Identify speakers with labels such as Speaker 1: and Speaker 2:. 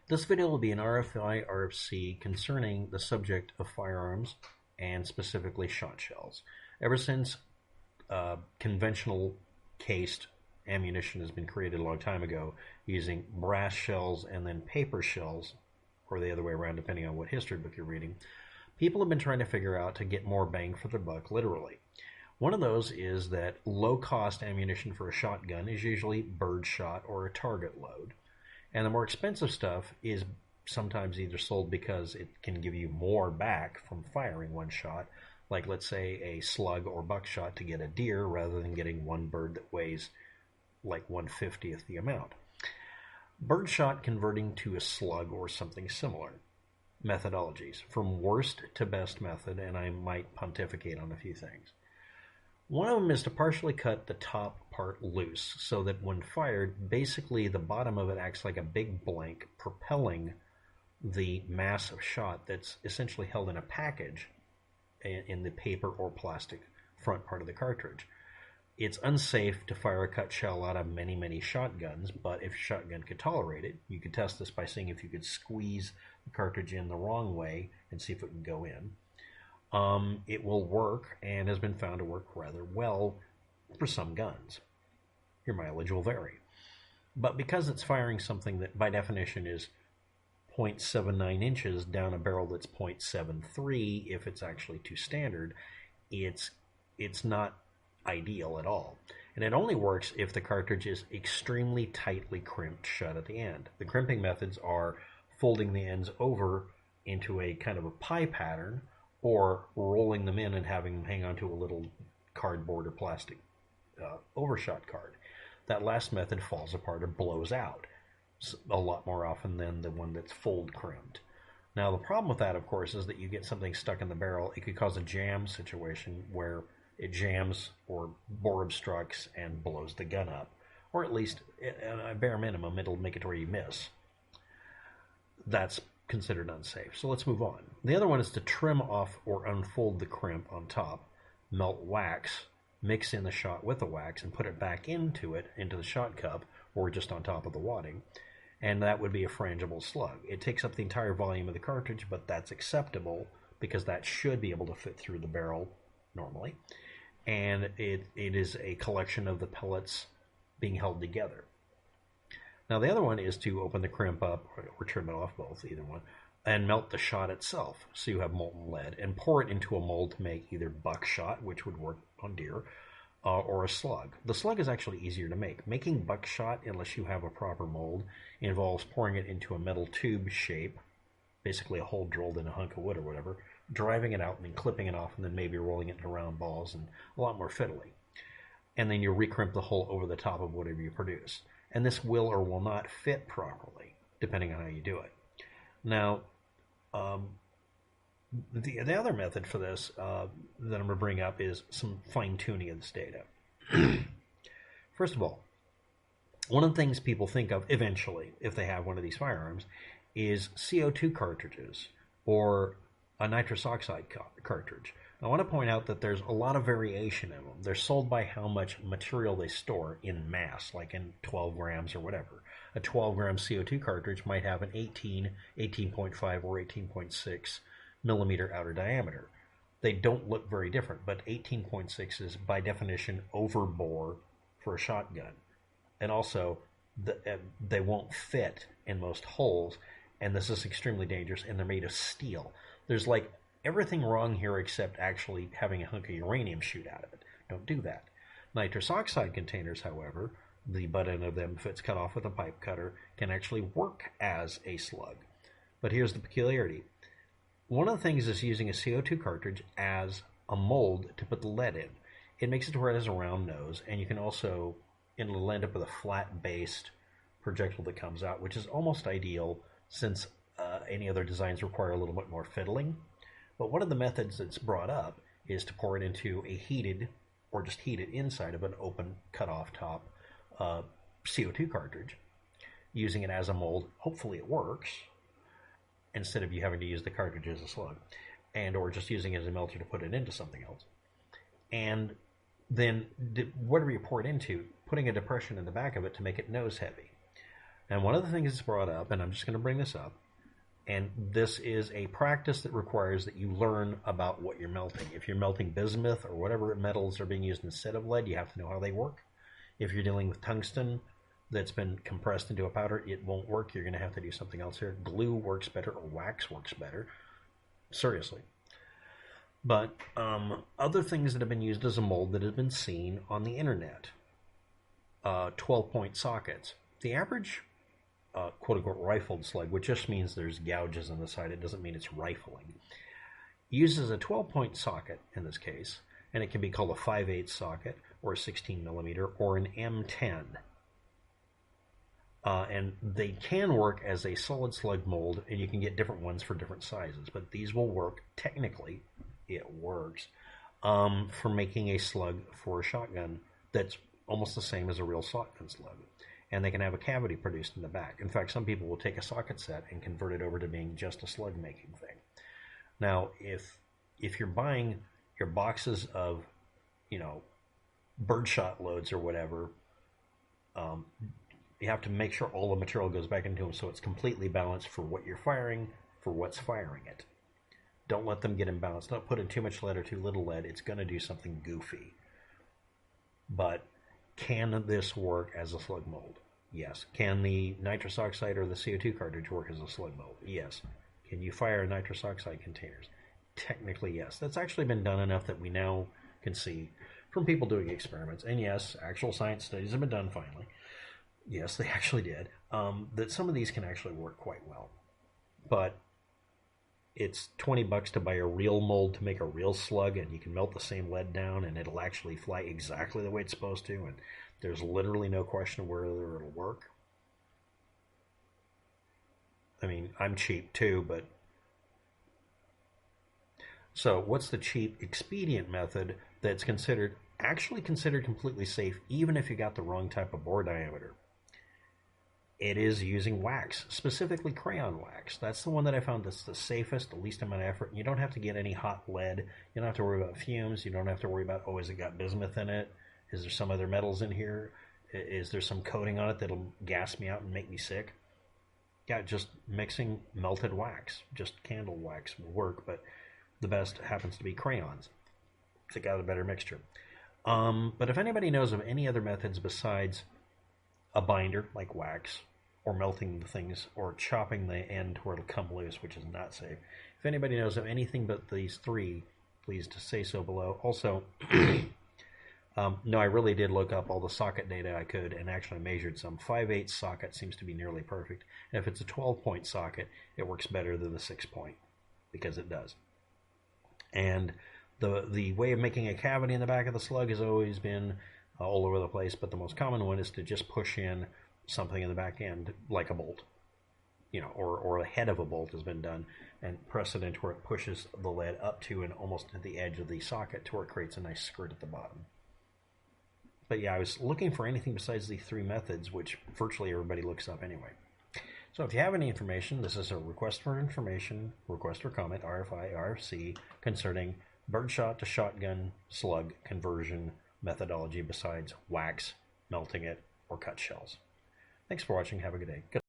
Speaker 1: This video will be an RFI RFC concerning the subject of firearms and specifically shot shells. Ever since conventional cased ammunition has been created a long time ago using brass shells and then paper shells, or the other way around depending on what history book you're reading, people have been trying to figure out to get more bang for their buck literally. One of those is that low-cost ammunition for a shotgun is usually birdshot or a target load. And the more expensive stuff is sometimes either sold because it can give you more back from firing one shot, like let's say a slug or buckshot to get a deer rather than getting one bird that weighs like 1/50th the amount. Birdshot converting to a slug or something similar. Methodologies, from worst to best method, and I might pontificate on a few things. One of them is to partially cut the top part loose so that when fired, basically the bottom of it acts like a big blank propelling the mass of shot that's essentially held in a package in the paper or plastic front part of the cartridge. It's unsafe to fire a cut shell out of many shotguns, but if your shotgun could tolerate it, you could test this by seeing if you could squeeze the cartridge in the wrong way and see if it can go in. It will work and has been found to work rather well for some guns. Your mileage will vary. But because it's firing something that by definition is 0.79 inches down a barrel that's 0.73, if it's actually too standard, it's not ideal at all. And it only works if the cartridge is extremely tightly crimped shut at the end. The crimping methods are folding the ends over into a kind of a pie pattern, or rolling them in and having them hang onto a little cardboard or plastic overshot card. That last method falls apart or blows out a lot more often than the one that's fold crimped. Now the problem with that, of course, is that you get something stuck in the barrel. It could cause a jam situation where it jams or bore obstructs and blows the gun up. Or at least, at a bare minimum, it'll make it to where you miss. That's considered unsafe. So let's move on. The other one is to trim off or unfold the crimp on top, melt wax, mix in the shot with the wax, and put it back into the shot cup, or just on top of the wadding. And that would be a frangible slug. It takes up the entire volume of the cartridge, but that's acceptable because that should be able to fit through the barrel normally. And it is a collection of the pellets being held together. Now the other one is to open the crimp up, or trim it off, both, either one, and melt the shot itself, so you have molten lead, and pour it into a mold to make either buckshot, which would work on deer, or a slug. The slug is actually easier to make. Making buckshot, unless you have a proper mold, involves pouring it into a metal tube shape, basically a hole drilled in a hunk of wood or whatever, driving it out and then clipping it off, and then maybe rolling it into round balls, and a lot more fiddly. And then you re-crimp the hole over the top of whatever you produce. And this will or will not fit properly, depending on how you do it. Now, the other method for this that I'm going to bring up is some fine-tuning of this data. First of all, one of the things people think of eventually, if they have one of these firearms, is CO2 cartridges or a nitrous oxide cartridge. I want to point out that there's a lot of variation in them. They're sold by how much material they store in mass, like in 12 grams or whatever. A 12-gram CO2 cartridge might have an 18, 18.5, or 18.6 millimeter outer diameter. They don't look very different, but 18.6 is by definition overbore for a shotgun. And also, they won't fit in most holes, and this is extremely dangerous, and they're made of steel. There's like everything wrong here except actually having a hunk of uranium shoot out of it. Don't do that. Nitrous oxide containers, however, the butt end of them, if it's cut off with a pipe cutter, can actually work as a slug. But here's the peculiarity. One of the things is using a CO2 cartridge as a mold to put the lead in. It makes it to where it has a round nose, and you can also, it'll end up with a flat-based projectile that comes out, which is almost ideal since any other designs require a little bit more fiddling. But one of the methods that's brought up is to pour it into a heated, or just heat it inside of an open, cut-off top CO2 cartridge, using it as a mold. Hopefully it works, instead of you having to use the cartridge as a slug, and or just using it as a melter to put it into something else. And then whatever you pour it into, putting a depression in the back of it to make it nose heavy. And one of the things that's brought up, and I'm just going to bring this up, and this is a practice that requires that you learn about what you're melting. If you're melting bismuth or whatever metals are being used instead of lead, you have to know how they work. If you're dealing with tungsten that's been compressed into a powder, it won't work. You're going to have to do something else here. Glue works better, or wax works better. Seriously. But other things that have been used as a mold that have been seen on the internet, 12-point sockets. The average quote-unquote rifled slug, which just means there's gouges on the side, it doesn't mean it's rifling, uses a 12-point socket in this case, and it can be called a 5/8 socket, or a 16 millimeter, or an M10. And they can work as a solid slug mold, and you can get different ones for different sizes, but these will work, technically, it works, for making a slug for a shotgun that's almost the same as a real shotgun slug. And they can have a cavity produced in the back. In fact, some people will take a socket set and convert it over to being just a slug making thing. Now, if you're buying your boxes of, birdshot loads or whatever, you have to make sure all the material goes back into them so it's completely balanced for what you're firing, for what's firing it. Don't let them get imbalanced. Don't put in too much lead or too little lead. It's going to do something goofy. But can this work as a slug mold? Yes. Can the nitrous oxide or the CO2 cartridge work as a slug mold? Yes. Can you fire nitrous oxide containers? Technically, yes. That's actually been done enough that we now can see from people doing experiments, and yes, actual science studies have been done finally. Yes, they actually did. That some of these can actually work quite well. But it's $20 to buy a real mold to make a real slug, and you can melt the same lead down, and it'll actually fly exactly the way it's supposed to, and there's literally no question of whether it'll work. I mean, I'm cheap too, but... So, what's the cheap, expedient method that's actually considered completely safe, even if you got the wrong type of bore diameter? It is using wax, specifically crayon wax. That's the one that I found that's the safest, the least amount of effort. You don't have to get any hot lead. You don't have to worry about fumes. You don't have to worry about, has it got bismuth in it? Is there some other metals in here? Is there some coating on it that'll gas me out and make me sick? Yeah, just mixing melted wax. Just candle wax will work, but the best happens to be crayons. It's got a better mixture. But if anybody knows of any other methods besides a binder, like wax, or melting the things, or chopping the end where it'll come loose, which is not safe. If anybody knows of anything but these three, please to say so below. Also, no, I really did look up all the socket data I could and actually measured some. 5/8 socket seems to be nearly perfect. And if it's a 12-point socket, it works better than the 6-point, because it does. And the way of making a cavity in the back of the slug has always been all over the place, but the most common one is to just push in something in the back end, like a bolt, or the head of a bolt has been done, and press it into where it pushes the lead up to and almost to the edge of the socket to where it creates a nice skirt at the bottom. But yeah, I was looking for anything besides these three methods, which virtually everybody looks up anyway. So if you have any information, this is a request for information, request for comment, RFI, RFC, concerning birdshot to shotgun slug conversion methodology besides wax, melting it, or cut shells. Thanks for watching. Have a good day. Good.